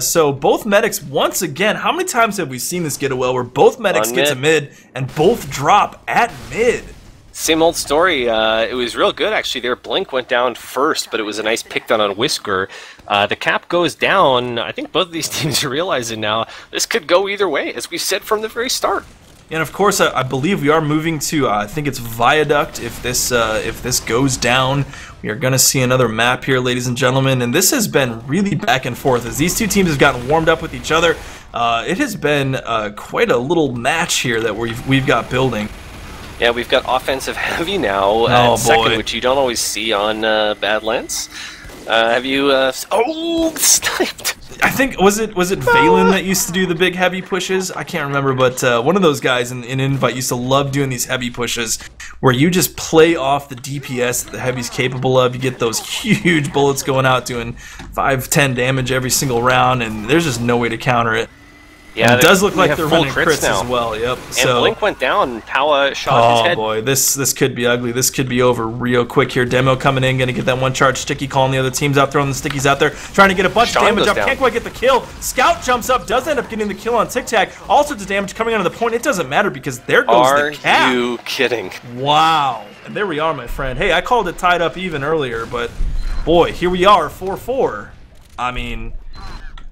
So both medics, once again, how many times have we seen this Getawhale where both medics get to mid and both drop at mid? Same old story. It was real good, actually. Their Blink went down first, but it was a nice pick down on Whisker. The cap goes down. I think both of these teams are realizing now this could go either way, as we said from the very start. And of course, I believe we are moving to, I think it's Viaduct. If this goes down, we are going to see another map here, ladies and gentlemen. And this has been really back and forth as these two teams have gotten warmed up with each other. It has been quite a little match here that we've got building. Yeah, we've got offensive heavy now at second, which you don't always see on Badlands. Have you... oh, sniped! I think, was it Valen that used to do the big heavy pushes? I can't remember, but one of those guys in Invite used to love doing these heavy pushes where you just play off the DPS that the heavy's capable of. You get those huge bullets going out doing 5-10 damage every single round, and there's just no way to counter it. Yeah, it does look like they're running crits as well. Yep. And Blink went down. Powa shot his head. Oh boy, this could be ugly. This could be over real quick here. Demo coming in, gonna get that one charge sticky, calling the other teams out, throwing the stickies out there, trying to get a bunch of damage up. Can't quite get the kill. Scout jumps up, does end up getting the kill on Tic Tac. All sorts of damage coming onto the point. It doesn't matter because there goes the cap. Are you kidding? Wow. And there we are, my friend. Hey, I called it tied up even earlier, but boy, here we are, 4-4. I mean,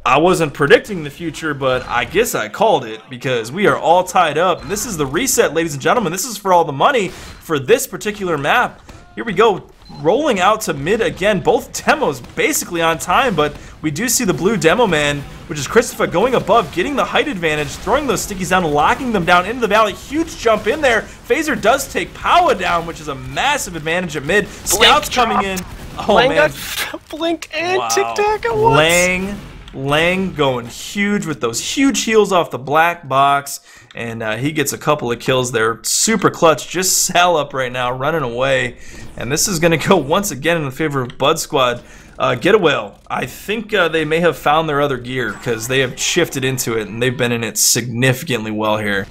I wasn't predicting the future, but I guess I called it because we are all tied up. And this is the reset, ladies and gentlemen. This is for all the money for this particular map. Here we go, rolling out to mid again. Both demos basically on time, but we do see the blue demo man, which is Christopher, going above, getting the height advantage, throwing those stickies down, locking them down into the valley. Huge jump in there. Phaser does take Powa down, which is a massive advantage at mid. Scouts coming in. Oh, Lang man. got Blink and Tic Tac at once. Lang going huge with those huge heals off the black box, and he gets a couple of kills there. Super clutch, just Sal up right now, running away. And this is going to go once again in the favor of BudSquad. Getawhale, I think they may have found their other gear because they have shifted into it, and they've been in it significantly well here.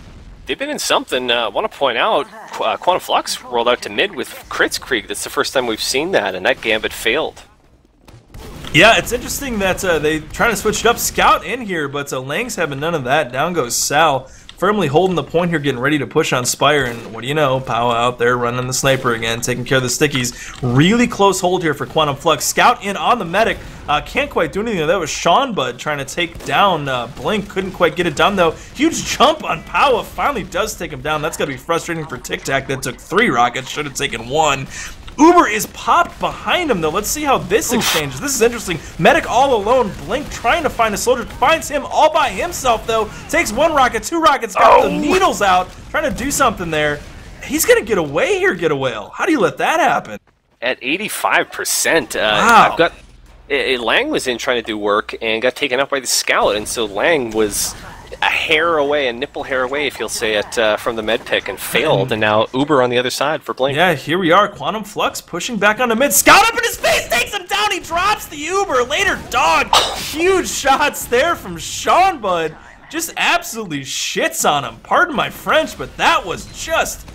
They've been in something. I want to point out, Quantum Flux rolled out to mid with Crits Krieg. That's the first time we've seen that, and that gambit failed. Yeah, it's interesting that they trying to switch it up. Scout in here, but Lang's having none of that. Down goes Sal, firmly holding the point here, getting ready to push on Spire. And what do you know? Powa out there running the sniper again, taking care of the stickies. Really close hold here for Quantum Flux. Scout in on the medic. Can't quite do anything. That was Sean Bud trying to take down Blink. Couldn't quite get it done, though. Huge jump on Powa. Finally does take him down. That's got to be frustrating for Tic Tac. That took 3 rockets. Should have taken 1. Uber is popped behind him, though. Let's see how this exchanges. This is interesting. Medic all alone. Blink trying to find a soldier. Finds him all by himself, though. Takes 1 rocket, 2 rockets. Got the needles out. Trying to do something there. He's going to get away here, Getawhale. How do you let that happen? At 85%. Wow. I've got... Lang was in trying to do work and got taken out by the Scout, and so Lang was... a hair away, a nipple hair away, if you'll say it, from the med pick and failed. And now Uber on the other side for Blink. Yeah, here we are. Quantum Flux pushing back onto mid. Scout up in his face, takes him down. He drops the Uber. Later, dog. Huge shots there from Sean Bud. Just absolutely shits on him. Pardon my French, but that was just...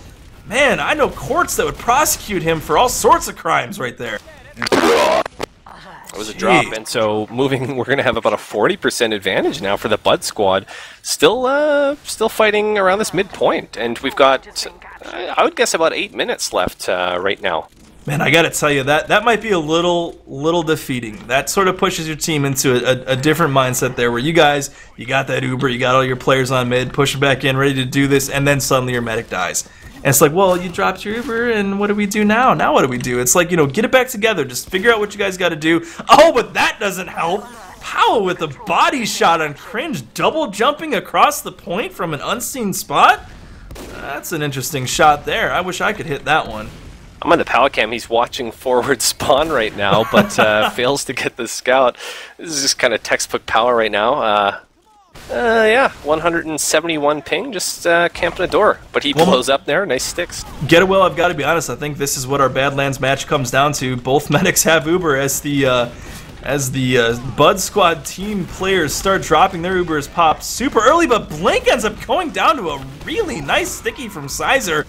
Man, I know courts that would prosecute him for all sorts of crimes right there. It was a drop, and so moving, we're going to have about a 40% advantage now for the Bud squad. Still fighting around this midpoint, and we've got, I would guess, about 8 minutes left right now. Man, I gotta tell you, that might be a little defeating. That sort of pushes your team into a different mindset there, where you got that Uber, you got all your players on mid, pushing back in, ready to do this, and then suddenly your medic dies. And it's like, well, you dropped your Uber, and what do we do now? Now what do we do? It's like, get it back together. Just figure out what you guys got to do. Oh, but that doesn't help. Powell with a body shot on Cringe, double jumping across the point from an unseen spot. That's an interesting shot there. I wish I could hit that one. I'm on the power cam. He's watching forward spawn right now, but fails to get the scout. This is just kind of textbook power right now. Yeah, 171 ping, just camping a door. But he blows up there, nice sticks. Getawhale, I've got to be honest, I think this is what our Badlands match comes down to. Both medics have Uber as the Bud Squad team players start dropping their Ubers pop super early, but Blink ends up going down to a really nice sticky from Sizer.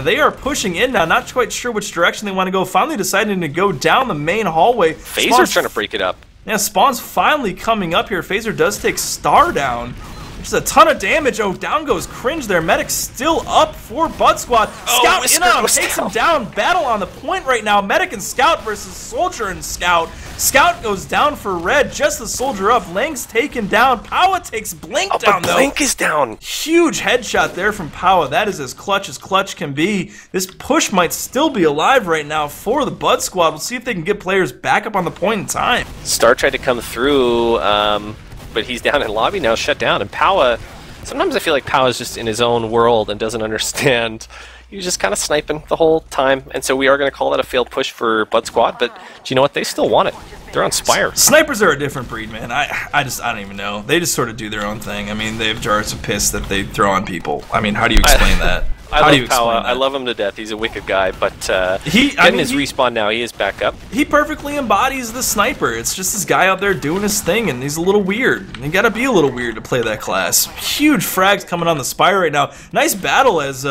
They are pushing in now, not quite sure which direction they want to go, finally deciding to go down the main hallway. Phaser's trying to break it up. Yeah, Spawn's finally coming up here. Phaser does take Star down, which is a ton of damage. Oh, down goes Cringe there. Medic's still up for Bud Squad. Scout in on him, takes him down. Battle on the point right now. Medic and Scout versus Soldier and Scout. Scout goes down for Red, just the Soldier up. Lang's taken down. Powa takes Blink down, though. Blink is down. Huge headshot there from Powa. That is as clutch can be. This push might still be alive right now for the Bud Squad. We'll see if they can get players back up on the point in time. Star tried to come through, but he's down in lobby now, shut down. And Powa, sometimes I feel like Powa's just in his own world and doesn't understand. He was just kind of sniping the whole time, and so we are going to call that a failed push for Bud Squad, but do you know what? They still want it. They're on Spire. Snipers are a different breed, man. I don't even know. They just sort of do their own thing. I mean, they have jars of piss that they throw on people. I mean, how do you explain that? I love Powa. I love him to death. He's a wicked guy, but getting his respawn now, he is back up. He perfectly embodies the sniper. It's just this guy out there doing his thing, and he's a little weird. You gotta be a little weird to play that class. Huge frags coming on the Spire right now. Nice battle as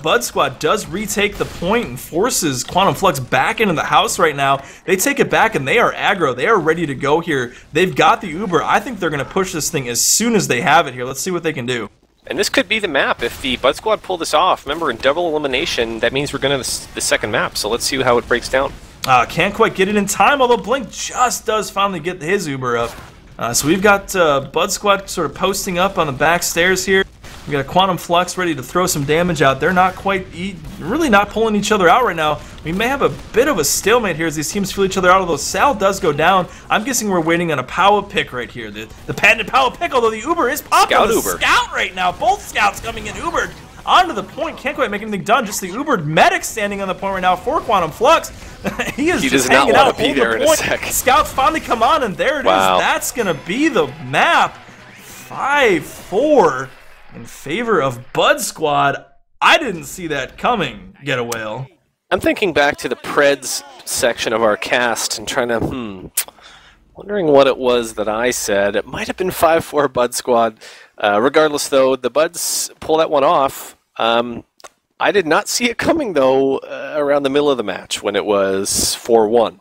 Bud Squad does retake the point and forces Quantum Flux back into the house right now. They take it back, and they are aggro. They are ready to go here. They've got the Uber. I think they're gonna push this thing as soon as they have it here. Let's see what they can do. And this could be the map if the Bud Squad pull this off. Remember, in double elimination, that means we're going to the second map. So let's see how it breaks down. Can't quite get it in time, although Blink just does finally get his Uber up. So we've got Bud Squad sort of posting up on the back stairs here. We got Quantum Flux ready to throw some damage out. They're not quite, really not pulling each other out right now. We may have a bit of a stalemate here as these teams feel each other out, although Sal does go down. I'm guessing we're waiting on a Powa pick right here. The patented Powa pick, although the Uber is popping. Scout right now. Both Scouts coming in Ubered onto the point. Can't quite make anything done. Just the Ubered medic standing on the point right now for Quantum Flux. he does not want to be there in a sec. Scouts finally come on, and there it is. That's going to be the map. 5-4. In favor of Bud Squad. I didn't see that coming, Getawhale. I'm thinking back to the Preds section of our cast and trying to, wondering what it was that I said. It might have been 5-4 Bud Squad. Regardless, though, the Buds pull that one off. I did not see it coming, though, around the middle of the match when it was 4-1.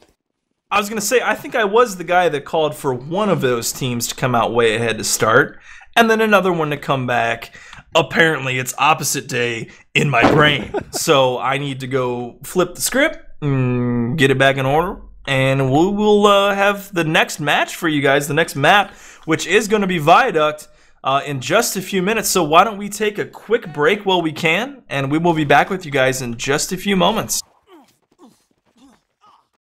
I was going to say, I think I was the guy that called for one of those teams to come out way ahead to start, and then another one to come back. Apparently, it's opposite day in my brain. So I need to go flip the script, get it back in order, and we'll have the next match for you guys, the next map, which is going to be Viaduct in just a few minutes. So why don't we take a quick break while we can, and we will be back with you guys in just a few moments.